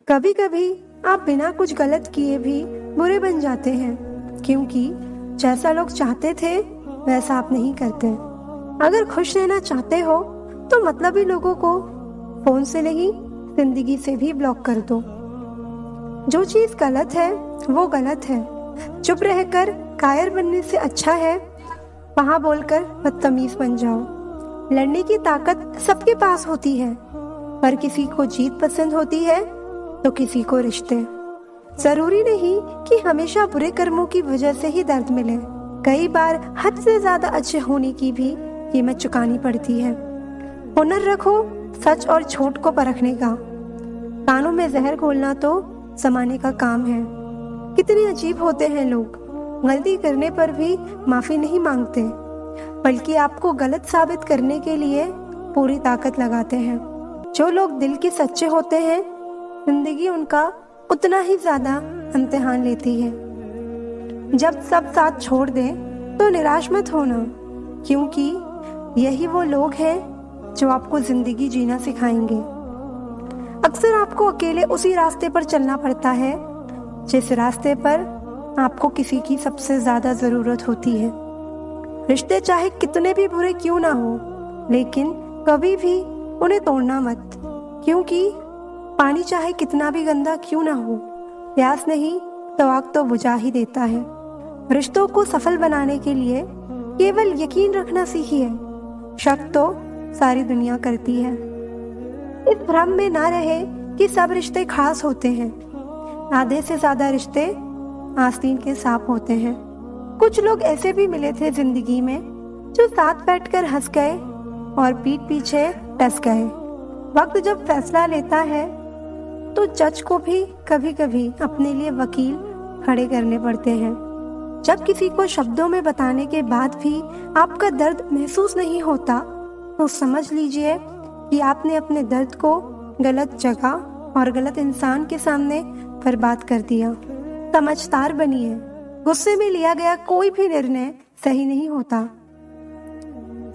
कभी कभी आप बिना कुछ गलत किए भी बुरे बन जाते हैं, क्योंकि जैसा लोग चाहते थे वैसा आप नहीं करते। अगर खुश रहना चाहते हो तो मतलबी लोगों को फोन से नहीं, जिंदगी से भी ब्लॉक कर दो। जो चीज गलत है वो गलत है। चुप रहकर कायर बनने से अच्छा है वहां बोलकर बदतमीज बन जाओ। लड़ने की ताकत सबके पास होती है, पर किसी को जीत पसंद होती है तो किसी को रिश्ते। जरूरी नहीं कि हमेशा बुरे कर्मों की वजह से ही दर्द मिले। कई बार हद से ज्यादा अच्छे होने की भी कीमत चुकानी पड़ती है। हुनर रखो सच और झूठ को परखने का। कानों में जहर घोलना तो जमाने का काम है। कितने अजीब होते हैं लोग, गलती करने पर भी माफी नहीं मांगते, बल्कि आपको गलत साबित करने के लिए पूरी ताकत लगाते हैं। जो लोग दिल के सच्चे होते हैं, जिंदगी उनका उतना ही ज्यादा इम्तिहान लेती है। जब सब साथ छोड़ दें तो निराश मत होना, क्योंकि यही वो लोग हैं जो आपको जिंदगी जीना सिखाएंगे। अक्सर आपको अकेले उसी रास्ते पर चलना पड़ता है जिस रास्ते पर आपको किसी की सबसे ज्यादा जरूरत होती है। रिश्ते चाहे कितने भी बुरे क्यों ना हो, लेकिन कभी भी उन्हें तोड़ना मत, क्योंकि पानी चाहे कितना भी गंदा क्यों ना हो, प्यास नहीं तो आग तो बुझा ही देता है। रिश्तों को सफल बनाने के लिए केवल यकीन रखना सीखिए। शक तो सारी दुनिया करती है। इस भ्रम में ना रहे कि सब रिश्ते खास होते हैं। आधे से ज्यादा रिश्ते आस्तीन के सांप होते हैं। कुछ लोग ऐसे भी मिले थे जिंदगी में जो साथ बैठकर हंस गए और पीठ पीछे टस गए। वक्त जब फैसला लेता है तो जज को भी कभी कभी अपने लिए वकील खड़े करने पड़ते हैं। जब किसी को शब्दों में बताने के बाद भी आपका दर्द महसूस नहीं होता तो समझ लीजिए कि आपने अपने दर्द को गलत जगह और गलत इंसान के सामने बर्बाद कर दिया। समझदार बनिए। गुस्से में लिया गया कोई भी निर्णय सही नहीं होता।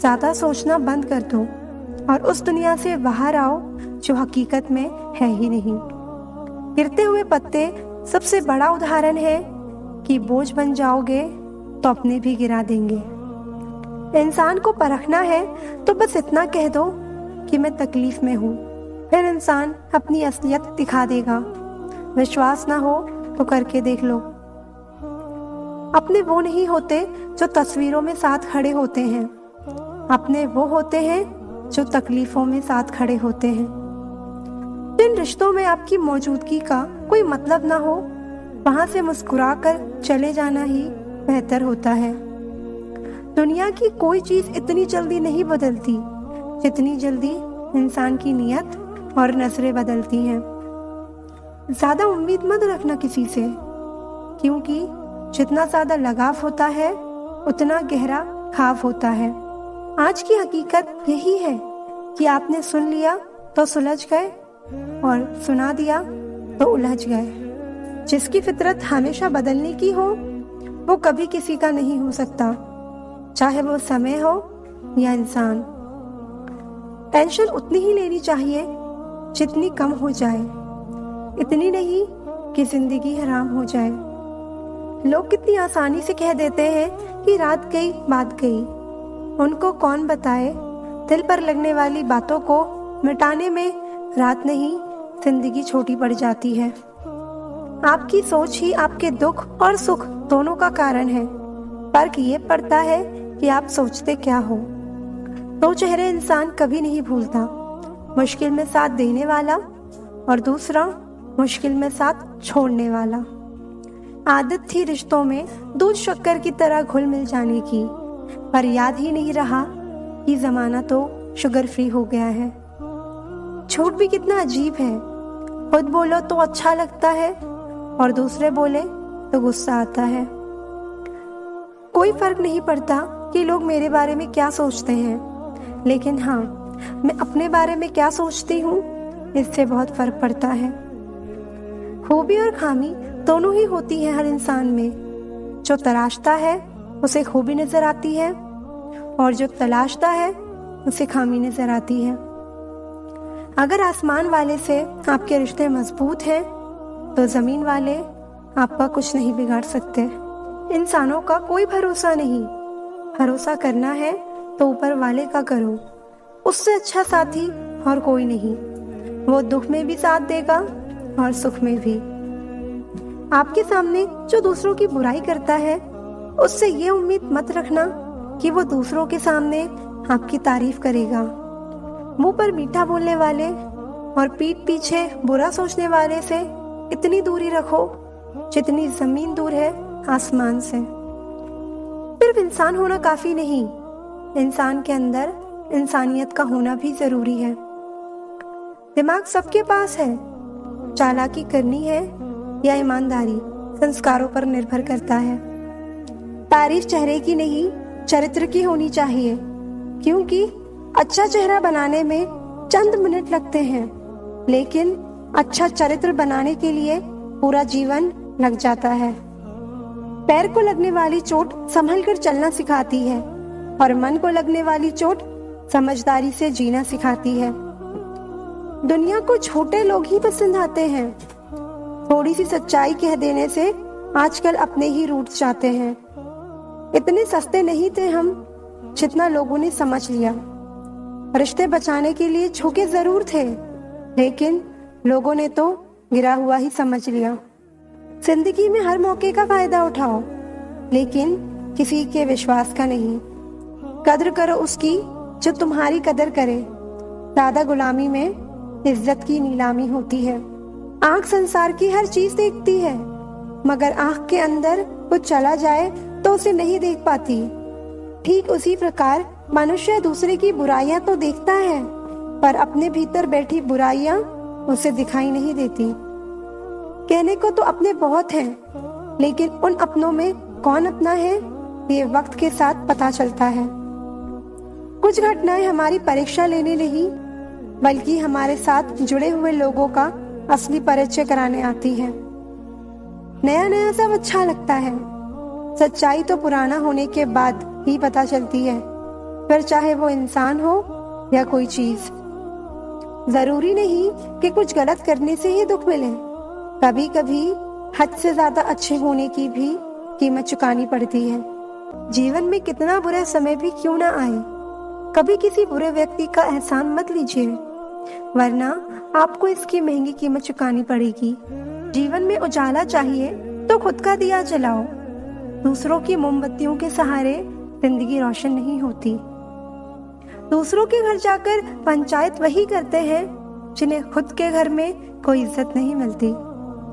ज्यादा सोचना बंद कर दो और उस दुनिया से बाहर आओ जो हकीकत में है ही नहीं। गिरते हुए पत्ते सबसे बड़ा उदाहरण है कि बोझ बन जाओगे तो अपने भी गिरा देंगे। इंसान को परखना है तो बस इतना कह दो कि मैं तकलीफ में हूँ, फिर इंसान अपनी असलियत दिखा देगा। विश्वास ना हो तो करके देख लो। अपने वो नहीं होते जो तस्वीरों में साथ खड़े होते हैं, अपने वो होते हैं जो तकलीफों में साथ खड़े होते हैं। जिन रिश्तों में आपकी मौजूदगी का कोई मतलब ना हो, वहां से मुस्कुराकर चले जाना ही बेहतर होता है। दुनिया की कोई चीज इतनी जल्दी नहीं बदलती जितनी जल्दी इंसान की नियत और नजरें बदलती हैं। ज्यादा उम्मीद मत रखना किसी से, क्योंकि जितना ज्यादा लगाव होता है उतना गहरा खाव होता है। आज की हकीकत यही है कि आपने सुन लिया तो सुलझ गए और सुना दिया तो उलझ गए। जिसकी फितरत हमेशा बदलने की हो वो कभी किसी का नहीं हो सकता, चाहे वो समय हो या इंसान। टेंशन उतनी ही लेनी चाहिए जितनी कम हो जाए, इतनी नहीं कि जिंदगी हराम हो जाए। लोग कितनी आसानी से कह देते हैं कि रात गई बात गई। उनको कौन बताए दिल पर लगने वाली बातों को मिटाने में रात नहीं जिंदगी छोटी पड़ जाती है। आपकी सोच ही आपके दुख और सुख दोनों का कारण है। फर्क ये पड़ता है कि आप सोचते क्या हो। दो चेहरे इंसान कभी नहीं भूलता, मुश्किल में साथ देने वाला और दूसरा मुश्किल में साथ छोड़ने वाला। आदत थी रिश्तों में दूध शक्कर की तरह घुल मिल जाने की, पर याद ही नहीं रहा कि जमाना तो शुगर फ्री हो गया है। झूठ भी कितना अजीब है। खुद बोलो तो अच्छा लगता है और दूसरे बोले तो गुस्सा आता है। कोई फर्क नहीं पड़ता कि लोग मेरे बारे में क्या सोचते हैं, लेकिन हाँ, मैं अपने बारे में क्या सोचती हूँ इससे बहुत फर्क पड़ता है। खूबी और खामी दोनों ही होती है हर इंसान में। जो तराशता है उसे खूबी नजर आती है और जो तलाशता है उसे खामी नजर आती है। अगर आसमान वाले से आपके रिश्ते मजबूत हैं, तो जमीन वाले आपका कुछ नहीं बिगाड़ सकते। इंसानों का कोई भरोसा नहीं, भरोसा करना है तो ऊपर वाले का करो। उससे अच्छा साथी और कोई नहीं। वो दुख में भी साथ देगा और सुख में भी। आपके सामने जो दूसरों की बुराई करता है, उससे ये उम्मीद मत रखना कि वो दूसरों के सामने आपकी तारीफ करेगा। मुंह पर मीठा बोलने वाले और पीठ पीछे बुरा सोचने वाले से इतनी दूरी रखो जितनी जमीन दूर है आसमान से। सिर्फ इंसान होना काफी नहीं, इंसान के अंदर इंसानियत का होना भी जरूरी है। दिमाग सबके पास है, चालाकी करनी है या ईमानदारी संस्कारों पर निर्भर करता है। तारीफ चेहरे की नहीं, चरित्र की होनी चाहिए, क्योंकि अच्छा चेहरा बनाने में चंद मिनट लगते हैं, लेकिन अच्छा चरित्र बनाने के लिए पूरा जीवन लग जाता है। पैर को लगने वाली चोट संभल कर चलना सिखाती है और मन को लगने वाली चोट समझदारी से जीना सिखाती है। दुनिया को छोटे लोग ही पसंद आते हैं। थोड़ी सी सच्चाई कह देने से आजकल अपने ही रूठ जाते हैं। इतने सस्ते नहीं थे हम जितना लोगों ने समझ लिया। रिश्ते बचाने के लिए झुके जरूर थे, लेकिन लोगों ने तो गिरा हुआ ही समझ लिया। जिंदगी में हर मौके का फायदा उठाओ, लेकिन किसी के विश्वास का नहीं। कद्र करो उसकी जो तुम्हारी कदर करे। ज्यादा गुलामी में इज्जत की नीलामी होती है। आंख संसार की हर चीज देखती है, मगर आंख के अंदर कुछ चला जाए तो उसे नहीं देख पाती। ठीक उसी प्रकार मनुष्य दूसरे की बुराइयां तो देखता है, पर अपने भीतर बैठी बुराइयां उसे दिखाई नहीं देती। कहने को तो अपने बहुत हैं, लेकिन उन अपनों में कौन अपना है ये वक्त के साथ पता चलता है। कुछ घटनाएं हमारी परीक्षा लेने नहीं, बल्कि हमारे साथ जुड़े हुए लोगों का असली परिचय कराने आती है। नया नया सब अच्छा लगता है, सच्चाई तो पुराना होने के बाद ही पता चलती है, फिर चाहे वो इंसान हो या कोई चीज। जरूरी नहीं कि कुछ गलत करने से ही दुख मिले। कभी कभी हद से ज्यादा अच्छे होने की भी कीमत चुकानी पड़ती है। जीवन में कितना बुरा समय भी क्यों ना आए, कभी किसी बुरे व्यक्ति का एहसान मत लीजिए, वरना आपको इसकी महंगी कीमत चुकानी पड़ेगी। जीवन में उजाला चाहिए तो खुद का दिया जलाओ। दूसरों की मोमबत्तियों के सहारे जिंदगी रोशन नहीं होती। दूसरों के घर जाकर पंचायत वही करते हैं जिन्हें खुद के घर में कोई इज्जत नहीं मिलती।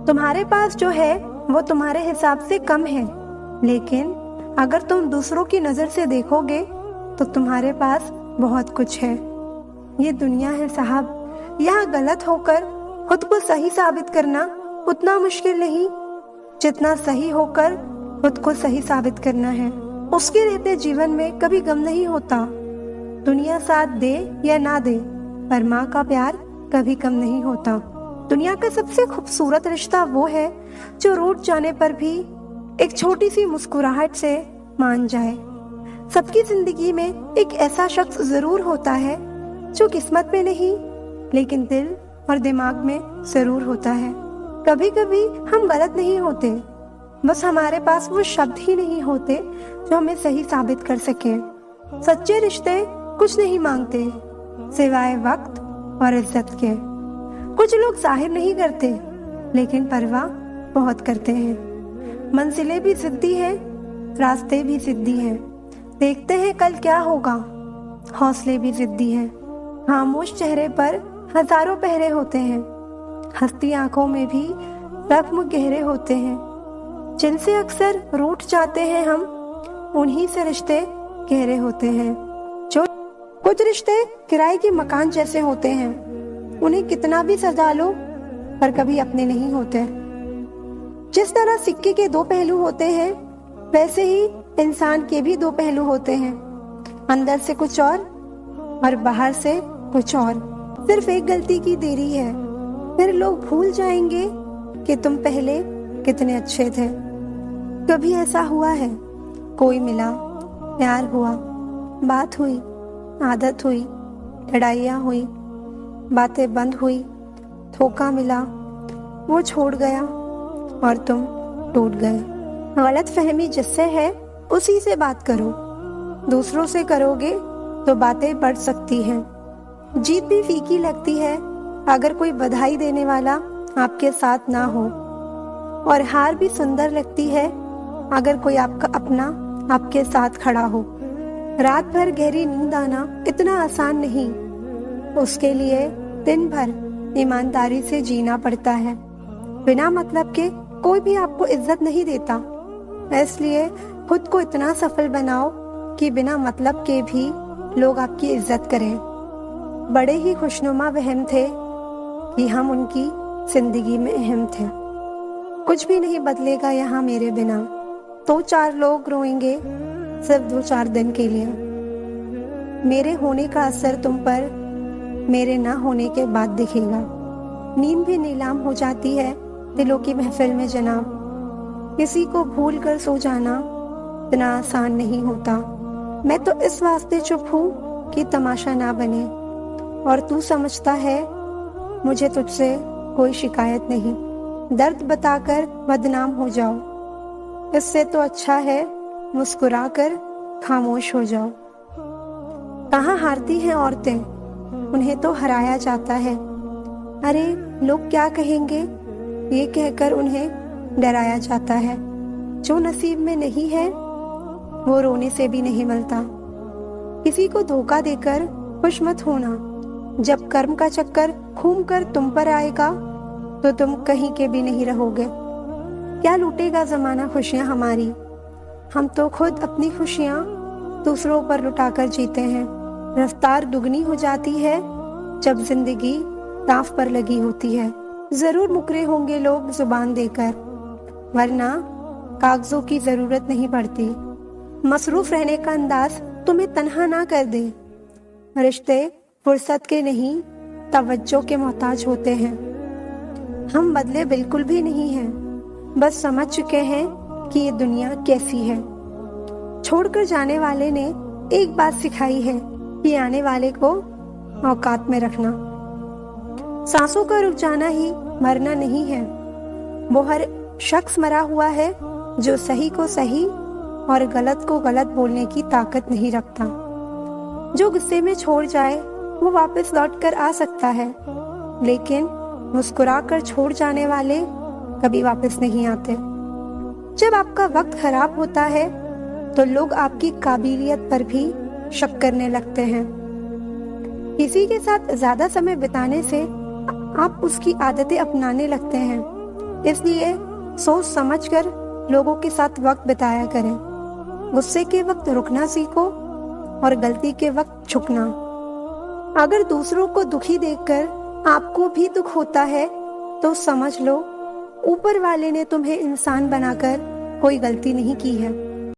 तुम्हारे पास जो है वो तुम्हारे हिसाब से कम है, लेकिन अगर तुम दूसरों की नजर से देखोगे तो तुम्हारे पास बहुत कुछ है। ये दुनिया है साहब, यहाँ गलत होकर खुद को सही साबित करना उतना मुश्किल नहीं जितना सही होकर खुद को सही साबित करना है। उसके रहते जीवन में कभी गम नहीं होता। दुनिया साथ दे या ना दे, पर माँ का प्यार कभी कम नहीं होता। दुनिया का सबसे खूबसूरत रिश्ता वो है जो रूठ जाने पर भी एक छोटी सी मुस्कुराहट से मान जाए। सबकी जिंदगी में एक ऐसा शख्स जरूर होता है जो किस्मत में नहीं, लेकिन दिल और दिमाग में जरूर होता है। कभी कभी हम गलत नहीं होते, बस हमारे पास वो शब्द ही नहीं होते जो हमें सही साबित कर सके। सच्चे रिश्ते कुछ नहीं मांगते सिवाय वक्त और इज्जत के। कुछ लोग जाहिर नहीं करते, लेकिन परवाह बहुत करते हैं। मंजिलें भी जिद्दी हैं, रास्ते भी जिद्दी हैं। देखते हैं कल क्या होगा, हौसले भी जिद्दी हैं। खामोश चेहरे पर हजारों पहरे होते हैं, हंसती आंखों में भी जख्म गहरे होते हैं। जिनसे अक्सर रूठ जाते हैं हम, उन्हीं से रिश्ते गहरे होते हैं। जो कुछ रिश्ते किराए के मकान जैसे होते हैं, उन्हें कितना भी सजा लो पर कभी अपने नहीं होते। जिस तरह सिक्के के दो पहलू होते हैं, वैसे ही इंसान के भी दो पहलू होते हैं, अंदर से कुछ और बाहर से कुछ और। सिर्फ एक गलती की देरी है, फिर लोग भूल जाएंगे कि तुम पहले कितने अच्छे थे। कभी ऐसा हुआ है, कोई मिला, प्यार हुआ, बात हुई, आदत हुई, लड़ाइयाँ हुई, बातें बंद हुई, धोखा मिला, वो छोड़ गया और तुम टूट गए। गलत फहमी जिससे है उसी से बात करो। दूसरों से करोगे तो बातें बढ़ सकती हैं। जीत भी फीकी लगती है अगर कोई बधाई देने वाला आपके साथ ना हो, और हार भी सुंदर लगती है अगर कोई आपका अपना आपके साथ खड़ा हो। रात भर गहरी नींद आना इतना आसान नहीं, उसके लिए दिन भर ईमानदारी से जीना पड़ता है। बिना मतलब के कोई भी आपको इज्जत नहीं देता, इसलिए खुद को इतना सफल बनाओ कि बिना मतलब के भी लोग आपकी इज्जत करें। बड़े ही खुशनुमा वहम थे कि हम उनकी जिंदगी में अहम थे। कुछ भी नहीं बदलेगा यहाँ मेरे बिना, तो 4 लोग रोएंगे सिर्फ 2-4 दिन के लिए। मेरे होने का असर तुम पर मेरे ना होने के बाद दिखेगा। नींद भी नीलाम हो जाती है दिलों की महफिल में जनाब। किसी को भूल कर सो जाना इतना आसान नहीं होता। मैं तो इस वास्ते चुप हूँ कि तमाशा ना बने, और तू समझता है मुझे तुझसे कोई शिकायत नहीं। दर्द बताकर बदनाम हो जाओ, इससे तो अच्छा है मुस्कुरा कर खामोश हो जाओ। कहाँ हारती हैं औरतें, उन्हें तो हराया जाता है। अरे लोग क्या कहेंगे ये कहकर उन्हें डराया जाता है। जो नसीब में नहीं है वो रोने से भी नहीं मिलता। किसी को धोखा देकर खुश मत होना। जब कर्म का चक्कर घूम कर तुम पर आएगा तो तुम कहीं के भी नहीं रहोगे। क्या लूटेगा जमाना खुशियां हमारी, हम तो खुद अपनी खुशियां दूसरों पर लुटाकर जीते हैं। रफ्तार दुगनी हो जाती है जब जिंदगी दांव पर लगी होती है। जरूर मुकरे होंगे लोग जुबान देकर, वरना कागजों की जरूरत नहीं पड़ती। मसरूफ रहने का अंदाज तुम्हें तन्हा ना कर दे। रिश्ते फुर्सत के नहीं तवज्जो के मोहताज होते हैं। हम बदले बिल्कुल भी नहीं हैं, बस समझ चुके हैं कि ये दुनिया कैसी है। छोड़कर जाने वाले ने एक बात सिखाई है कि आने वाले को औकात में रखना। सांसों का रुक जाना ही मरना नहीं है। वो हर शख्स मरा हुआ है जो सही को सही और गलत को गलत बोलने की ताकत नहीं रखता। जो गुस्से में छोड़ जाए वो वापस लौट कर आ सकता है, लेकिन मुस्कुरा कर छोड़ जाने वाले कभी वापस नहीं आते। जब आपका वक्त खराब होता है तो लोग आपकी काबिलियत पर भी शक करने लगते हैं। किसी के साथ ज्यादा समय बिताने से आप उसकी आदतें अपनाने लगते हैं। इसलिए सोच समझकर लोगों के साथ वक्त बिताया करें। गुस्से के वक्त रुकना सीखो और गलती के वक्त झुकना। अगर दूसरों को दुखी देखकर आपको भी दुख होता है तो समझ लो ऊपर वाले ने तुम्हें इंसान बनाकर कोई गलती नहीं की है।